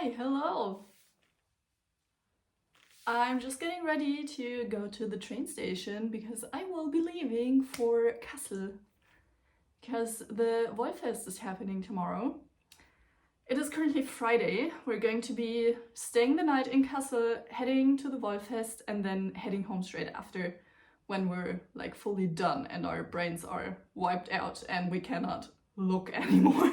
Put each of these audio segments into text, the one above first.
Hi, hello. I'm just getting ready to go to the train station because I will be leaving for Kassel because the Wollfest is happening tomorrow. It is currently Friday. We're going to be staying the night in Kassel, heading to the Wollfest, and then heading home straight after when we're like fully done and our brains are wiped out and we cannot look anymore.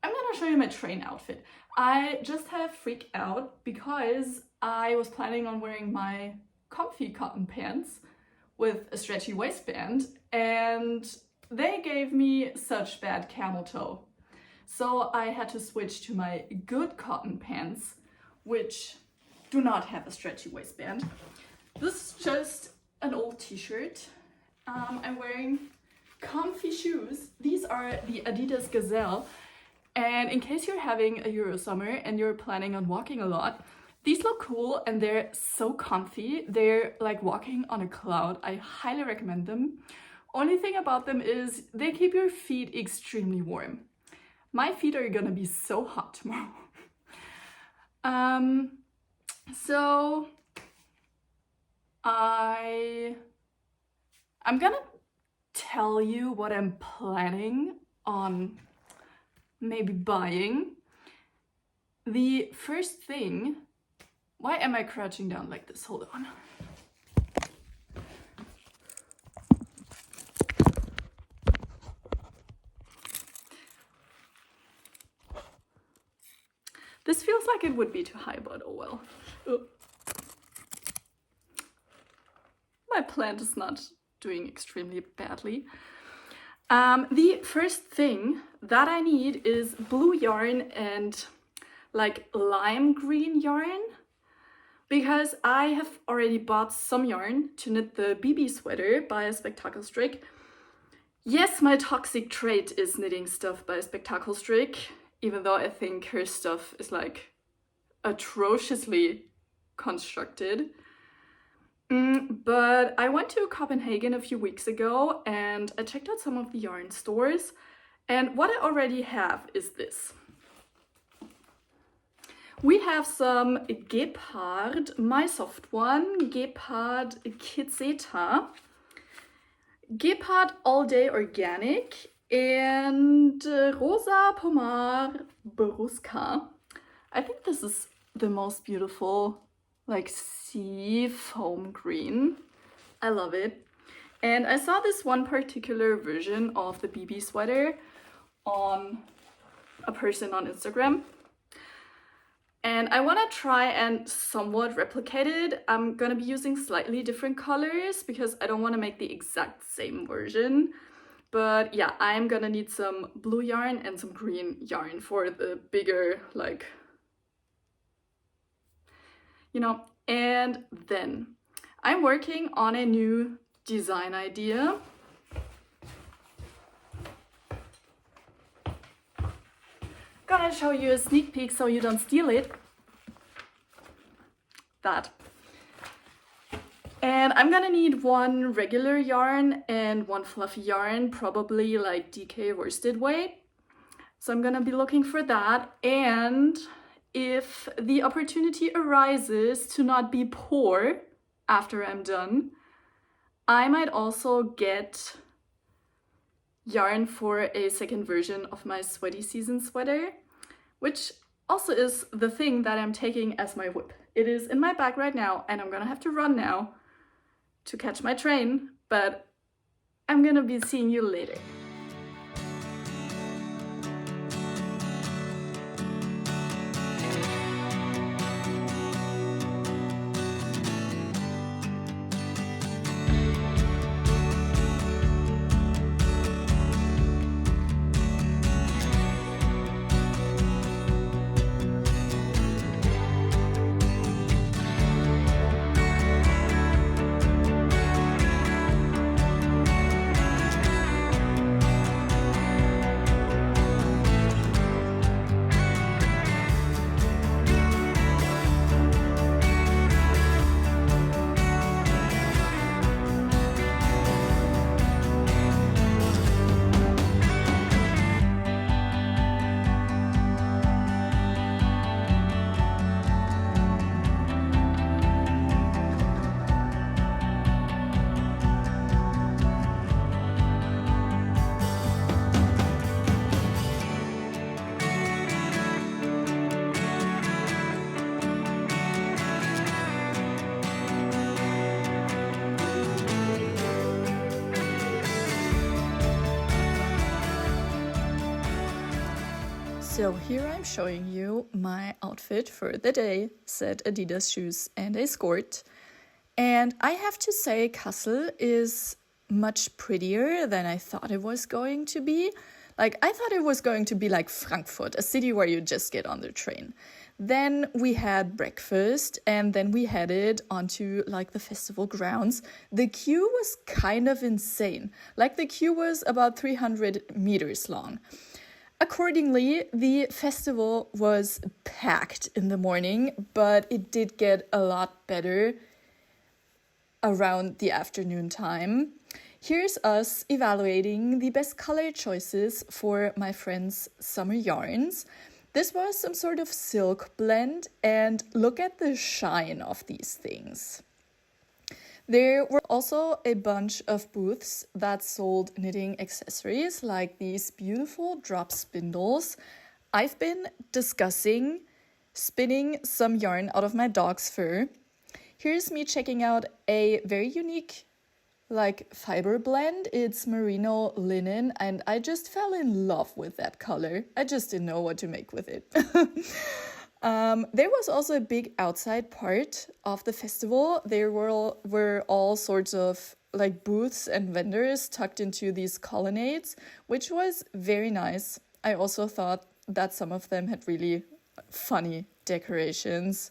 I'm gonna show you my train outfit. I just have freaked out because I was planning on wearing my comfy cotton pants with a stretchy waistband, and they gave me such bad camel toe. So I had to switch to my good cotton pants, which do not have a stretchy waistband. This is just an old t-shirt. I'm wearing comfy shoes. These are the Adidas Gazelle. And in case you're having a Euro summer and you're planning on walking a lot, these look cool and they're so comfy. They're like walking on a cloud. I highly recommend them. Only thing about them is they keep your feet extremely warm. My feet are gonna be so hot tomorrow. So I'm gonna tell you what I'm planning on maybe buying. The first thing, why am I crouching down like this? Hold on. This feels like it would be too high, but oh well. Ugh. My plant is not doing extremely badly. The first thing that I need is blue yarn and like lime green yarn, because I have already bought some yarn to knit the BB sweater by Spectacle Strick. Yes, my toxic trait is knitting stuff by Spectacle Strick, even though I think her stuff is like atrociously constructed. But I went to Copenhagen a few weeks ago and I checked out some of the yarn stores, and what I already have is this. We have some Gepard, my soft one, Gepard Kizeta, Gepard All Day Organic, and Rosa Pomar Beruska. I think this is the most beautiful like sea foam green. I love it. And I saw this one particular version of the BB sweater on a person on Instagram. And I want to try and somewhat replicate it. I'm gonna be using slightly different colors because I don't want to make the exact same version. But yeah, I'm gonna need some blue yarn and some green yarn for the bigger, like, you know. And then I'm working on a new design idea. Gonna show you a sneak peek so you don't steal it. That. And I'm gonna need one regular yarn and one fluffy yarn, probably like DK worsted weight. So I'm gonna be looking for that. And if the opportunity arises to not be poor after I'm done, I might also get yarn for a second version of my sweaty season sweater, which also is the thing that I'm taking as my whip. It is in my bag right now and I'm gonna have to run now to catch my train, but I'm gonna be seeing you later. So here I'm showing you my outfit for the day, said Adidas shoes and a skirt. And I have to say Kassel is much prettier than I thought it was going to be. Like, I thought it was going to be like Frankfurt, a city where you just get on the train. Then we had breakfast and then we headed onto like the festival grounds. The queue was kind of insane. Like, the queue was about 300 meters long. Accordingly, the festival was packed in the morning, but it did get a lot better around the afternoon time. Here's us evaluating the best color choices for my friend's summer yarns. This was some sort of silk blend, and look at the shine of these things. There were also a bunch of booths that sold knitting accessories like these beautiful drop spindles. I've been discussing spinning some yarn out of my dog's fur. Here's me checking out a very unique fiber blend. It's merino linen, and I just fell in love with that color. I just didn't know what to make with it. There was also a big outside part of the festival. There were all sorts of booths and vendors tucked into these colonnades, which was very nice. I also thought that some of them had really funny decorations.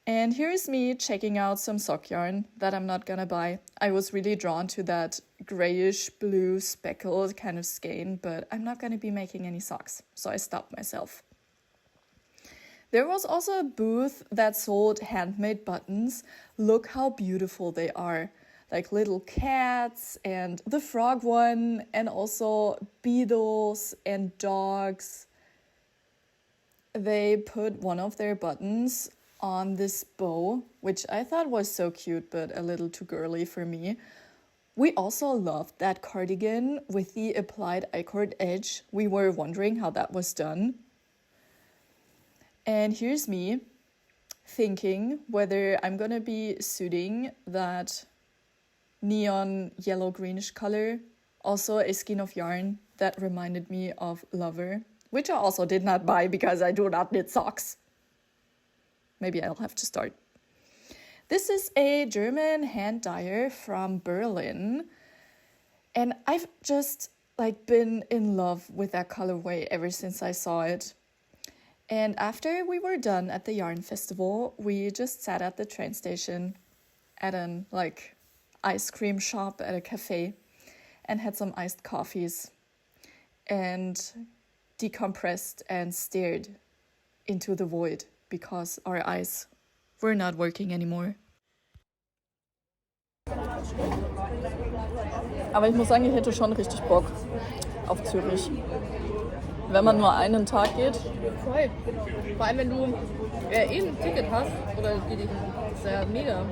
And here's me checking out some sock yarn that I'm not gonna buy. I was really drawn to that grayish blue speckled kind of skein, but I'm not gonna be making any socks, so I stopped myself. There was also a booth that sold handmade buttons. Look how beautiful they are. Like little cats and the frog one, and also beetles and dogs. They put one of their buttons on this bow, which I thought was so cute, but a little too girly for me. We also loved that cardigan with the applied I-cord edge. We were wondering how that was done. And here's me thinking whether I'm gonna be suiting that neon yellow-greenish color. Also a skein of yarn that reminded me of Lover, which I also did not buy because I do not knit socks. Maybe I'll have to start. This is a German hand dyer from Berlin. And I've just been in love with that colorway ever since I saw it. And after we were done at the yarn festival, we just sat at the train station at an ice cream shop at a cafe and had some iced coffees and decompressed and stared into the void, because our eyes were not working anymore. Aber ich muss sagen, ich hätte schon richtig Bock auf Zürich. Wenn man nur einen Tag geht. Voll. Vor allem, wenn du ein Ticket hast, oder die dich, ist ja mega.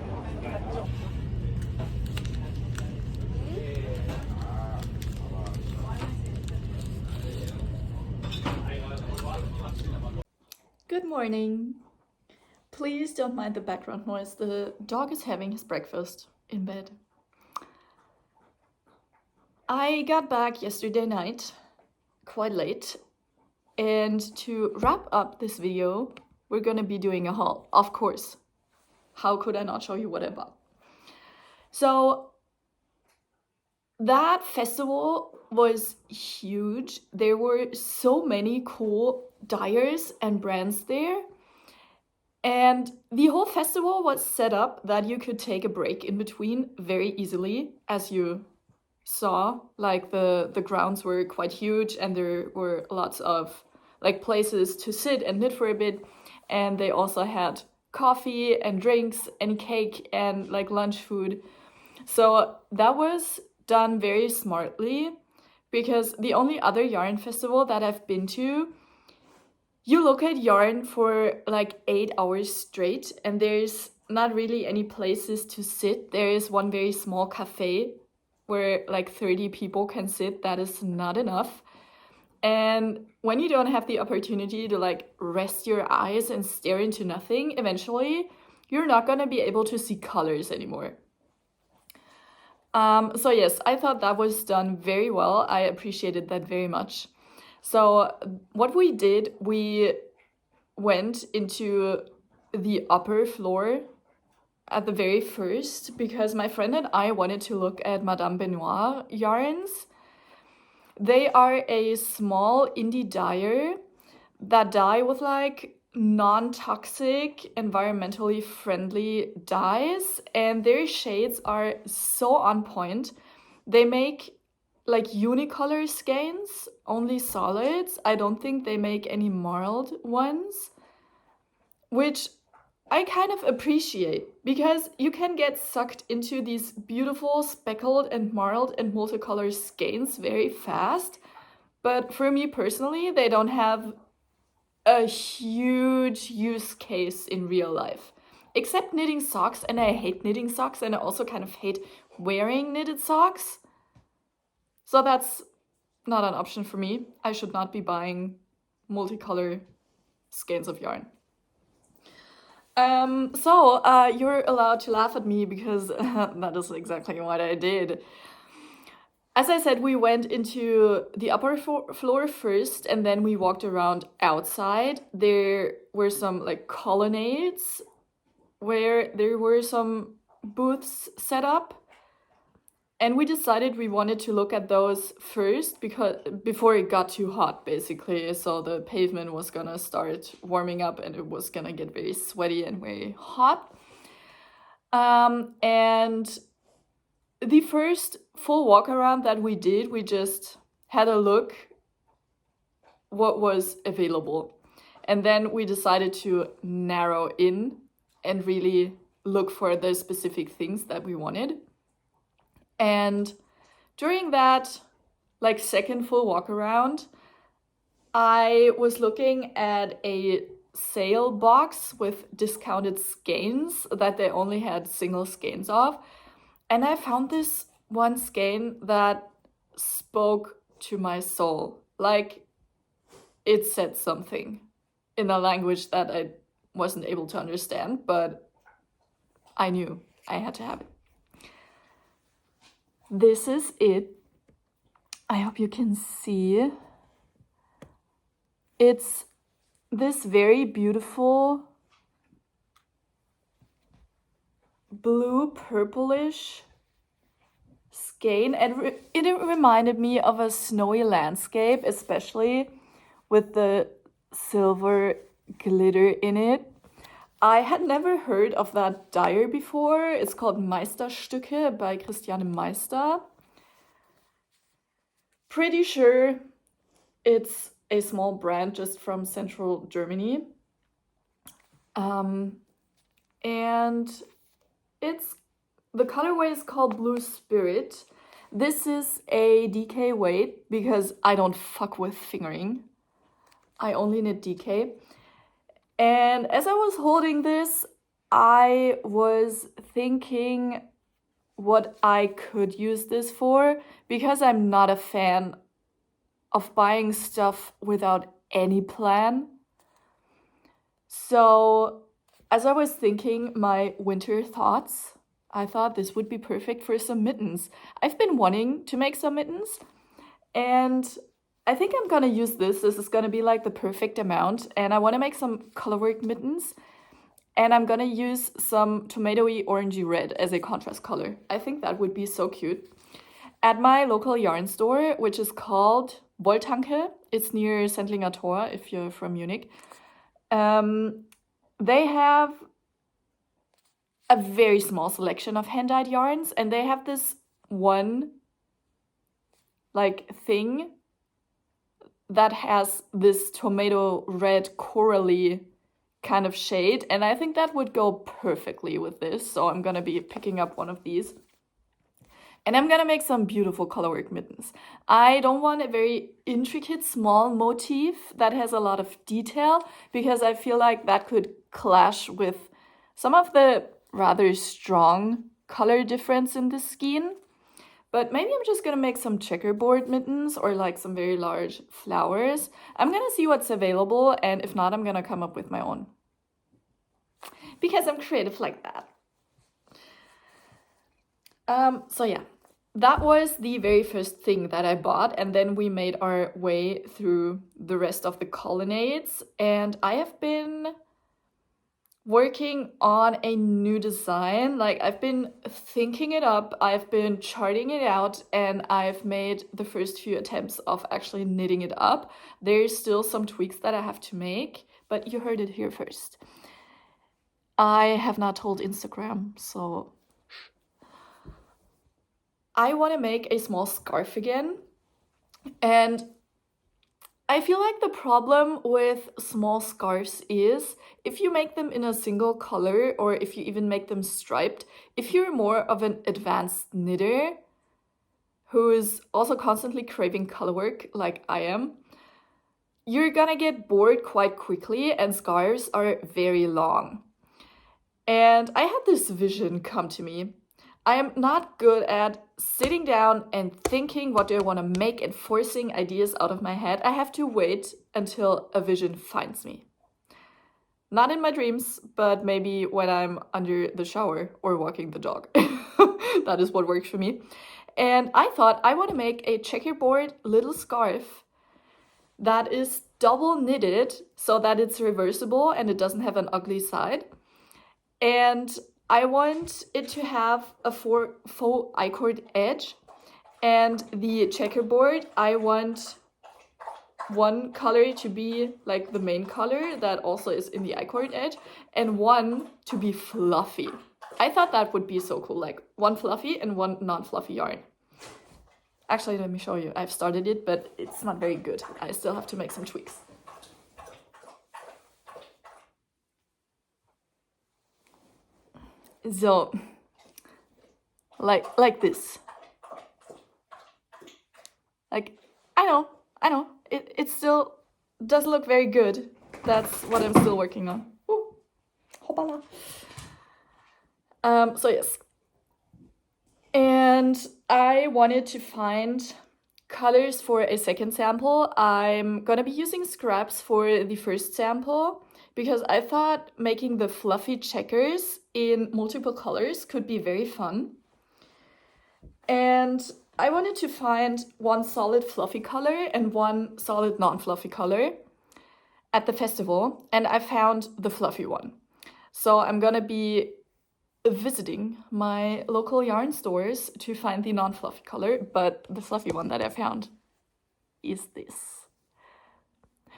Good morning. Please don't mind the background noise. The dog is having his breakfast in bed. I got back yesterday night, quite late, and to wrap up this video, we're gonna be doing a haul, of course. How could I not show you what I bought? So that festival was huge. There were so many cool dyers and brands there, and the whole festival was set up that you could take a break in between very easily. As you saw, the grounds were quite huge, and there were lots of places to sit and knit for a bit, and they also had coffee and drinks and cake and lunch food. So that was done very smartly, because the only other yarn festival that I've been to, you look at yarn for 8 hours straight, and there's not really any places to sit. There is one very small cafe where 30 people can sit. That is not enough. And when you don't have the opportunity to rest your eyes and stare into nothing, eventually you're not gonna be able to see colors anymore. So yes, I thought that was done very well. I appreciated that very much. So what we did, we went into the upper floor at the very first because my friend and I wanted to look at Madame Benoit yarns. They are a small indie dyer that dye with like non-toxic, environmentally friendly dyes, and their shades are so on point. They make like unicolor skeins, only solids. I don't think they make any marled ones, which I kind of appreciate because you can get sucked into these beautiful speckled and marled and multicolor skeins very fast. But for me personally, they don't have a huge use case in real life. Except knitting socks, and I hate knitting socks, and I also kind of hate wearing knitted socks. So that's not an option for me. I should not be buying multicolor skeins of yarn. You're allowed to laugh at me because that is exactly what I did. As I said, we went into the upper floor first, and then we walked around outside. There were some like colonnades where there were some booths set up. And we decided we wanted to look at those first because before it got too hot, basically. So the pavement was gonna start warming up and it was gonna get very sweaty and very hot. And the first full walk around that we did, we just had a look what was available. And then we decided to narrow in and really look for the specific things that we wanted. And during that like second full walk around, I was looking at a sale box with discounted skeins that they only had single skeins of. And I found this one skein that spoke to my soul. Like it said something in a language that I wasn't able to understand, but I knew I had to have it. This is it. I hope you can see. It's this very beautiful blue purplish skein, and it reminded me of a snowy landscape, especially with the silver glitter in it. I had never heard of that dyer before. It's called Meisterstücke by Christiane Meister. Pretty sure it's a small brand just from central Germany. And the colorway is called Blue Spirit. This is a DK weight because I don't fuck with fingering. I only knit DK. And as I was holding this, I was thinking what I could use this for because I'm not a fan of buying stuff without any plan. So as I was thinking my winter thoughts, I thought this would be perfect for some mittens. I've been wanting to make some mittens, and I think I'm gonna use this. This is gonna be like the perfect amount, and I wanna make some colorwork mittens, and I'm gonna use some tomatoey orangey red as a contrast color. I think that would be so cute. At my local yarn store, which is called Wolltanke, it's near Sendlinger Tor if you're from Munich, they have a very small selection of hand-dyed yarns, and they have this one like thing that has this tomato red corally kind of shade, and I think that would go perfectly with this. So I'm gonna be picking up one of these, and I'm gonna make some beautiful colorwork mittens. I don't want a very intricate small motif that has a lot of detail because I feel like that could clash with some of the rather strong color difference in the skein. But maybe I'm just gonna make some checkerboard mittens or like some very large flowers. I'm gonna see what's available, and if not, I'm gonna come up with my own. Because I'm creative like that. So yeah, that was the very first thing that I bought, and then we made our way through the rest of the colonnades, and I have been working on a new design. Like, I've been thinking it up, I've been charting it out, and I've made the first few attempts of actually knitting it up. There's still some tweaks that I have to make, but you heard it here first. I have not told Instagram, so I want to make a small scarf again, and I feel like the problem with small scarves is if you make them in a single color, or if you even make them striped, if you're more of an advanced knitter who is also constantly craving color work like I am, you're gonna get bored quite quickly, and scarves are very long. And I had this vision come to me. I am not good at sitting down and thinking what do I want to make and forcing ideas out of my head. I have to wait until a vision finds me. Not in my dreams, but maybe when I'm under the shower or walking the dog. That is what works for me. And I thought I want to make a checkerboard little scarf that is double knitted so that it's reversible and it doesn't have an ugly side. And I want it to have a faux I-cord edge, and the checkerboard, I want one color to be like the main color that also is in the I-cord edge, and one to be fluffy. I thought that would be so cool, like one fluffy and one non-fluffy yarn. Actually, let me show you. I've started it, but it's not very good. I still have to make some tweaks. So, like this. Like, I know, it still doesn't look very good. That's what I'm still working on. Ooh, hoppala. So yes. And I wanted to find colors for a second sample. I'm gonna be using scraps for the first sample, because I thought making the fluffy checkers in multiple colors could be very fun. And I wanted to find one solid fluffy color and one solid non-fluffy color at the festival, and I found the fluffy one. So I'm gonna be visiting my local yarn stores to find the non-fluffy color, but the fluffy one that I found is this.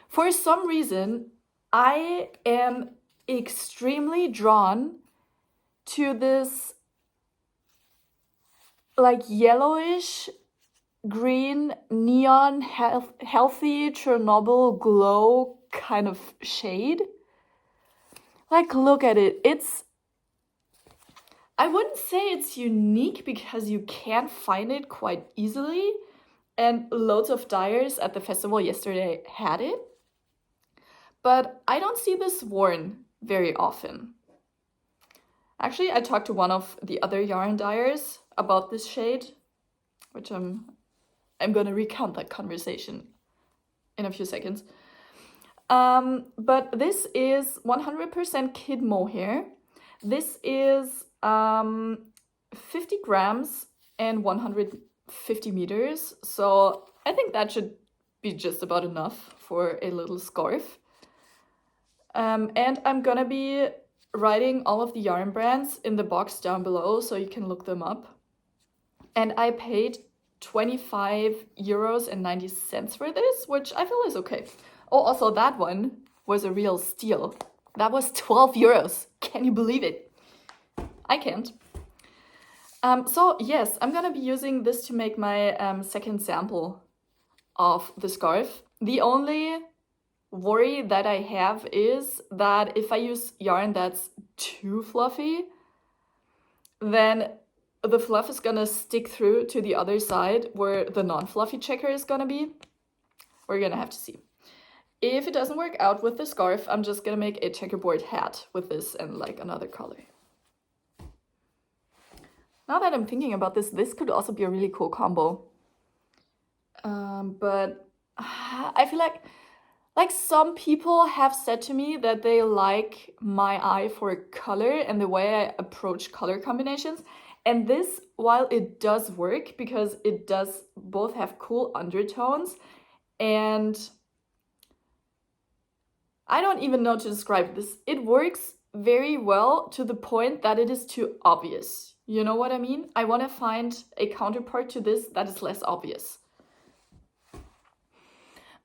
For some reason, I am extremely drawn to this like yellowish green neon healthy Chernobyl glow kind of shade. Like, look at it. I wouldn't say it's unique because you can't find it quite easily, and loads of dyers at the festival yesterday had it. But I don't see this worn very often. Actually, I talked to one of the other yarn dyers about this shade, which I'm gonna recount that conversation in a few seconds. But this is 100% kid mohair. This is 50 grams and 150 meters. So I think that should be just about enough for a little scarf. And I'm gonna be writing all of the yarn brands in the box down below so you can look them up. And I paid 25 euros and 90 cents for this, which I feel is okay. Oh, also that one was a real steal. That was 12 euros. Can you believe it? I can't. So yes, I'm gonna be using this to make my second sample of the scarf. The only worry that I have is that if I use yarn that's too fluffy, then the fluff is gonna stick through to the other side where the non-fluffy checker is gonna be. We're gonna have to see. If it doesn't work out with the scarf, I'm just gonna make a checkerboard hat with this and like another color. Now that I'm thinking about this, this could also be a really cool combo. But I feel like some people have said to me that they like my eye for color and the way I approach color combinations. And this, while it does work, because it does both have cool undertones, and I don't even know to describe this. It works very well to the point that it is too obvious. You know what I mean? I want to find a counterpart to this that is less obvious.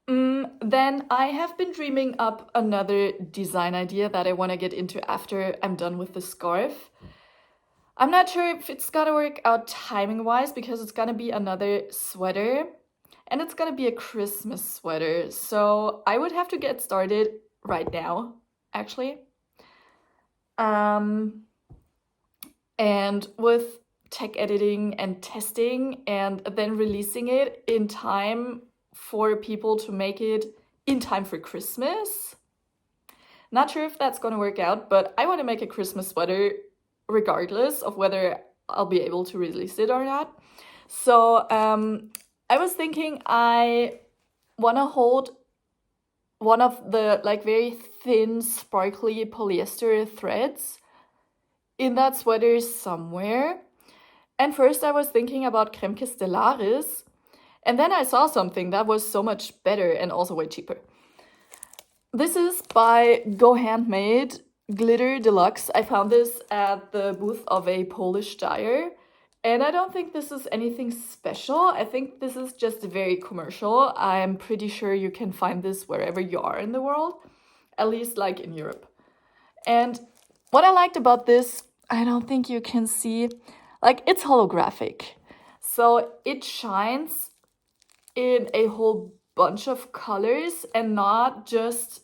Then I have been dreaming up another design idea that I want to get into after I'm done with the scarf. I'm not sure if it's gonna work out timing-wise because it's gonna be another sweater and it's gonna be a Christmas sweater. So I would have to get started right now, actually. And with tech editing and testing and then releasing it in time for people to make it in time for Christmas. Not sure if that's gonna work out, but I want to make a Christmas sweater regardless of whether I'll be able to release it or not. So I was thinking I want to hold one of the like very thin, sparkly polyester threads in that sweater somewhere. And first I was thinking about Cremke Stellaris, and then I saw something that was so much better and also way cheaper. This is by Go Handmade Glitter Deluxe. I found this at the booth of a Polish dyer, and I don't think this is anything special. I think this is just very commercial. I'm pretty sure you can find this wherever you are in the world, at least like in Europe. And what I liked about this, I don't think you can see, like it's holographic. So it shines in a whole bunch of colors and not just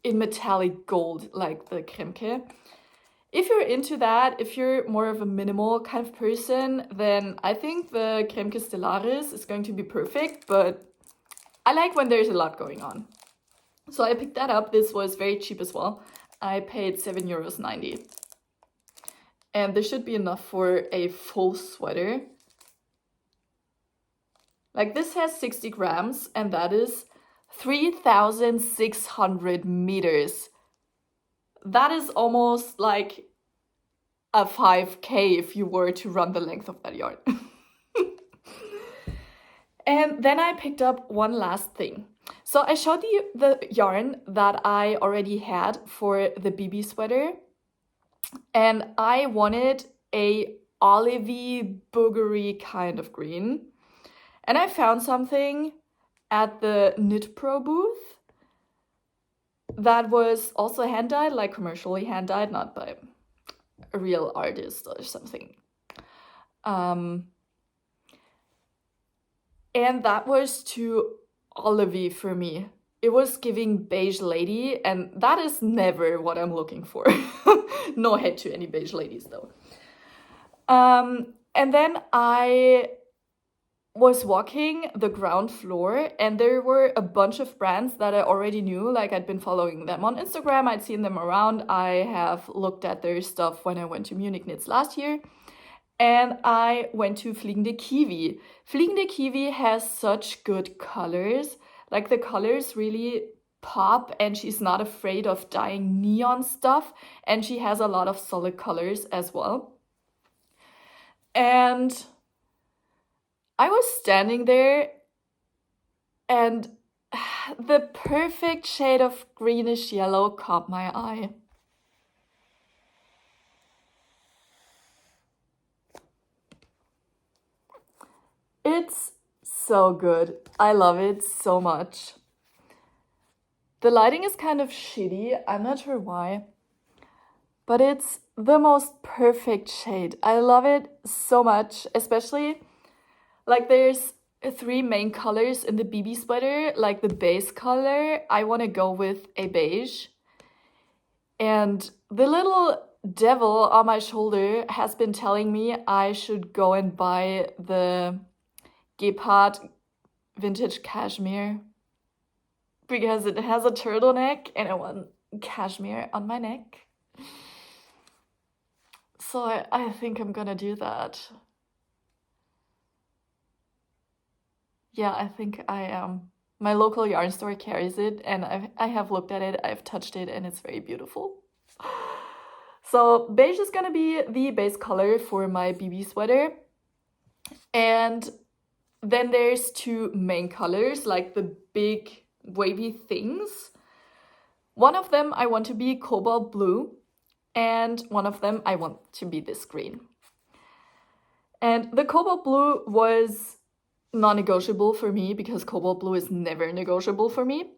in metallic gold like the Kremke. If you're into that, if you're more of a minimal kind of person, then I think the Kremke Stellaris is going to be perfect, but I like when there's a lot going on. So I picked that up. This was very cheap as well. I paid €7.90. And this should be enough for a full sweater. Like this has 60 grams and that is 3,600 meters. That is almost like a 5K if you were to run the length of that yarn. And then I picked up one last thing. So I showed you the yarn that I already had for the BB sweater. And I wanted a olivey, boogery kind of green. And I found something at the Knit Pro booth that was also hand-dyed, like commercially hand-dyed, not by a real artist or something. And that was too olivey for me. It was giving beige lady, and that is never what I'm looking for. No hate to any beige ladies though. And then I was walking the ground floor and there were a bunch of brands that I already knew, like I'd been following them on Instagram, I'd seen them around, I have looked at their stuff when I went to Munich Knits last year, and I went to Fliegende Kiwi. Fliegende Kiwi has such good colors, like the colors really pop and she's not afraid of dyeing neon stuff, and she has a lot of solid colors as well. And I was standing there and the perfect shade of greenish yellow caught my eye. It's so good. I love it so much. The lighting is kind of shitty. I'm not sure why. But it's the most perfect shade. I love it so much, especially like there's 3 main colors in the BB sweater. Like the base color, I want to go with a beige. And the little devil on my shoulder has been telling me I should go and buy the Gepard vintage cashmere because it has a turtleneck and I want cashmere on my neck. So I think I'm gonna do that. Yeah, I think I am. My local yarn store carries it and I have looked at it, I've touched it, and it's very beautiful. So beige is gonna be the base color for my BB sweater. And then there's two main colors, like the big wavy things. One of them I want to be cobalt blue, and one of them I want to be this green. And the cobalt blue was non-negotiable for me because cobalt blue is never negotiable for me.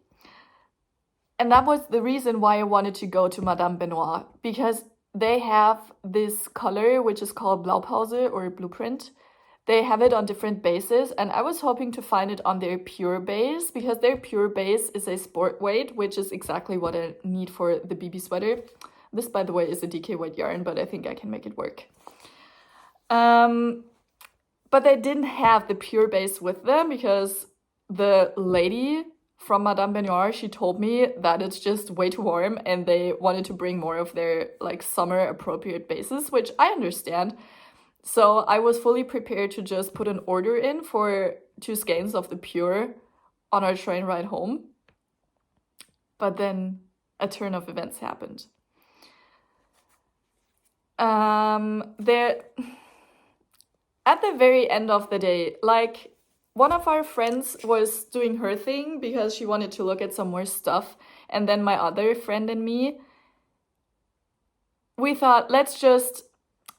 And that was the reason why I wanted to go to Madame Benoit, because they have this color which is called Blaupause or Blueprint. They have it on different bases, and I was hoping to find it on their pure base, because their pure base is a sport weight, which is exactly what I need for the BB sweater. This, by the way, is a DK weight yarn, but I think I can make it work. But they didn't have the pure base with them, because the lady from Madame Benoit, she told me that it's just way too warm and they wanted to bring more of their like summer appropriate bases, which I understand. So I was fully prepared to just put an order in for 2 skeins of the pure on our train ride home. But then a turn of events happened. There, at the very end of the day, like, one of our friends was doing her thing because she wanted to look at some more stuff. And then my other friend and me, we thought, let's just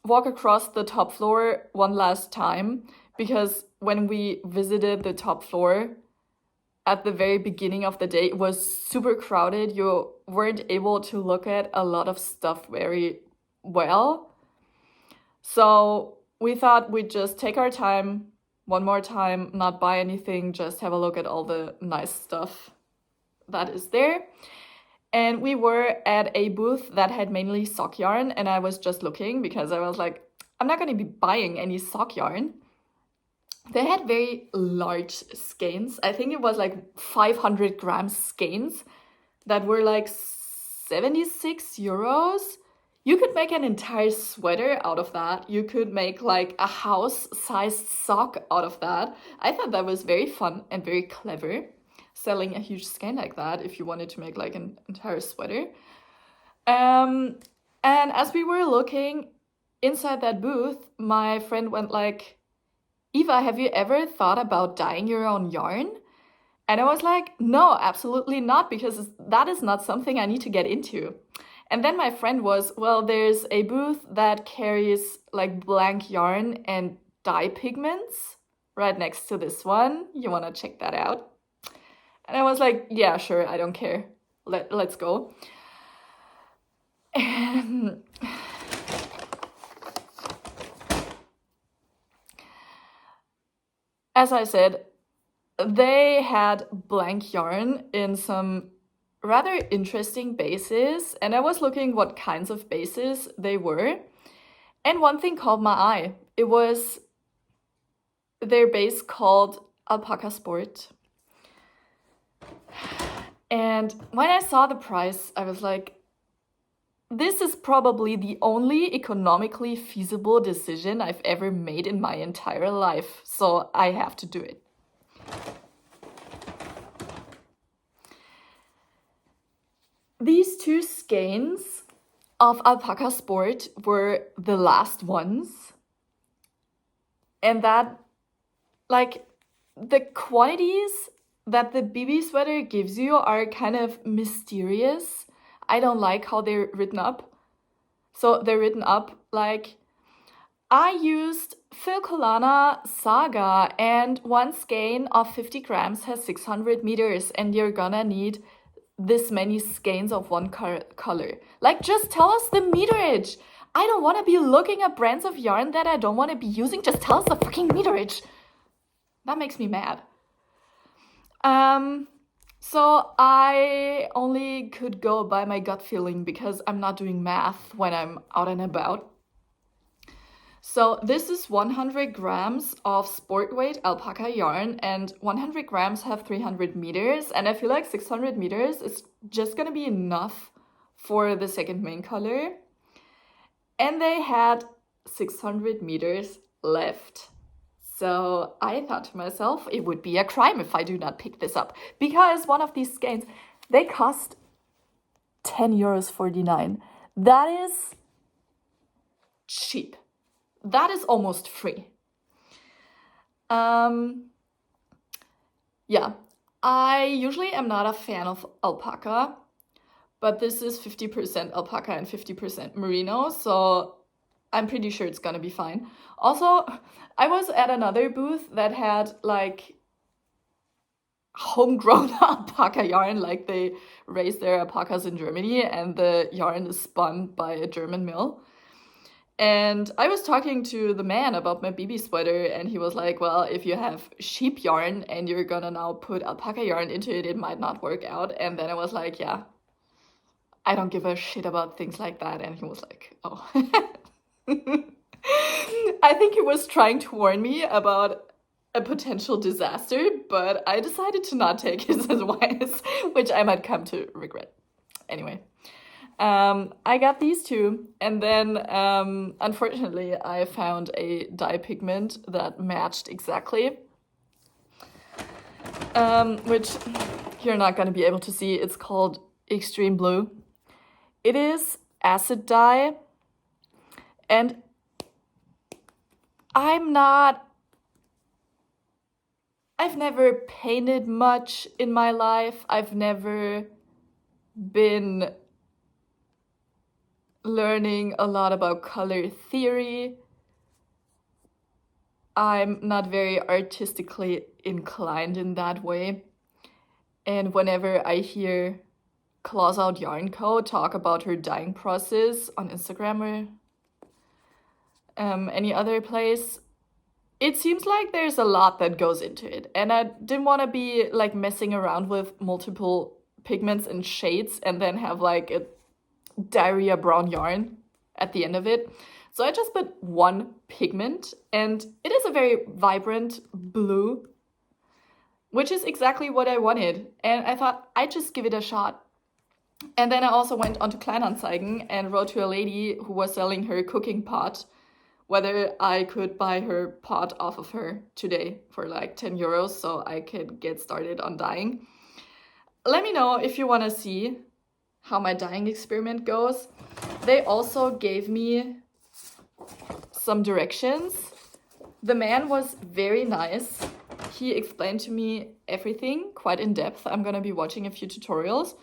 walk across the top floor one last time. Because when we visited the top floor at the very beginning of the day, it was super crowded. You weren't able to look at a lot of stuff very well. So we thought we'd just take our time, one more time, not buy anything, just have a look at all the nice stuff that is there. And we were at a booth that had mainly sock yarn, and I was just looking because I was like, I'm not going to be buying any sock yarn. They had very large skeins. I think it was like 500 gram skeins that were like 76 euros. You could make an entire sweater out of that. You could make like a house-sized sock out of that. I thought that was very fun and very clever, selling a huge skein like that if you wanted to make like an entire sweater. And as we were looking inside that booth, my friend went like, Eva, have you ever thought about dyeing your own yarn? And I was like, no, absolutely not, because that is not something I need to get into. And then my friend was, well, there's a booth that carries like blank yarn and dye pigments right next to this one. You want to check that out? And I was like, yeah, sure, I don't care. Let's go. And as I said, they had blank yarn in some rather interesting bases, and I was looking what kinds of bases they were, and one thing caught my eye. It was their base called Alpaca Sport. And when I saw the price, I was like, this is probably the only economically feasible decision I've ever made in my entire life, so I have to do it. These 2 skeins of Alpaca Sport were the last ones. And that, like, the quantities that the BB sweater gives you are kind of mysterious. I don't like how they're written up. So they're written up like, I used Filcolana Saga, and 1 skein of 50 grams has 600 meters, and you're gonna need this many skeins of one color. Like, just tell us the meterage. I don't want to be looking at brands of yarn that I don't want to be using. Just tell us the freaking meterage. That makes me mad. So I only could go by my gut feeling because I'm not doing math when I'm out and about. So this is 100 grams of sport weight alpaca yarn, and 100 grams have 300 meters, and I feel like 600 meters is just gonna be enough for the second main color. And they had 600 meters left. So I thought to myself, it would be a crime if I do not pick this up, because one of these skeins, they cost 10 euros 49. That is cheap. That is almost free. Yeah, I usually am not a fan of alpaca, but this is 50% alpaca and 50% merino, so I'm pretty sure it's gonna be fine. Also, I was at another booth that had like homegrown alpaca yarn, like they raised their alpacas in Germany and the yarn is spun by a German mill. And I was talking to the man about my BB sweater and he was like, well, if you have sheep yarn and you're gonna now put alpaca yarn into it, it might not work out. And then I was like, yeah, I don't give a shit about things like that. And he was like, oh. I think he was trying to warn me about a potential disaster, but I decided to not take his advice, which I might come to regret. Anyway, I got these two, and then unfortunately I found a dye pigment that matched exactly, which you're not going to be able to see. It's called Extreme Blue. It is acid dye, and I've never painted much in my life. I've never been learning a lot about color theory. I'm not very artistically inclined in that way. And whenever I hear Claws Out Yarn Co. talk about her dyeing process on Instagram or any other place, it seems like there's a lot that goes into it. And I didn't want to be like messing around with multiple pigments and shades and then have like a diarrhea brown yarn at the end of it. So I just put one pigment and it is a very vibrant blue, which is exactly what I wanted. And I thought I'd just give it a shot. And then I also went onto Kleinanzeigen and wrote to a lady who was selling her cooking pot whether I could buy her pot off of her today for like 10 euros so I could get started on dyeing. Let me know if you want to see how my dyeing experiment goes. They also gave me some directions. The man was very nice. He explained to me everything quite in depth. I'm gonna be watching a few tutorials,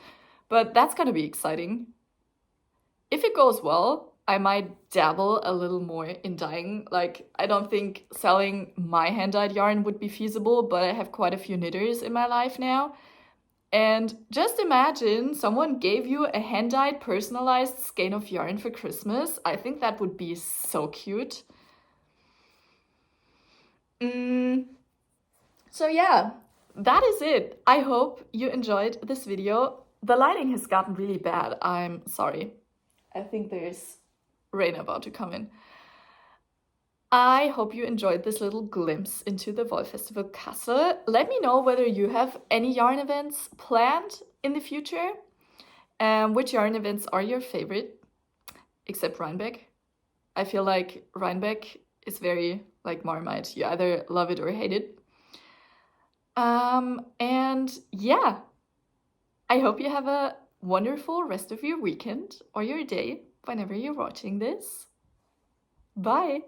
but that's gonna be exciting. If it goes well, I might dabble a little more in dyeing. Like, I don't think selling my hand-dyed yarn would be feasible, but I have quite a few knitters in my life now. And just imagine someone gave you a hand-dyed personalized skein of yarn for Christmas. I think that would be so cute. So yeah, that is it. I hope you enjoyed this video. The lighting has gotten really bad. I'm sorry. I think there's rain about to come in. I hope you enjoyed this little glimpse into the Wollfestival Kassel. Let me know whether you have any yarn events planned in the future. Which yarn events are your favorite? Except Rhinebeck. I feel like Rhinebeck is very like Marmite. You either love it or hate it. And yeah, I hope you have a wonderful rest of your weekend or your day whenever you're watching this. Bye!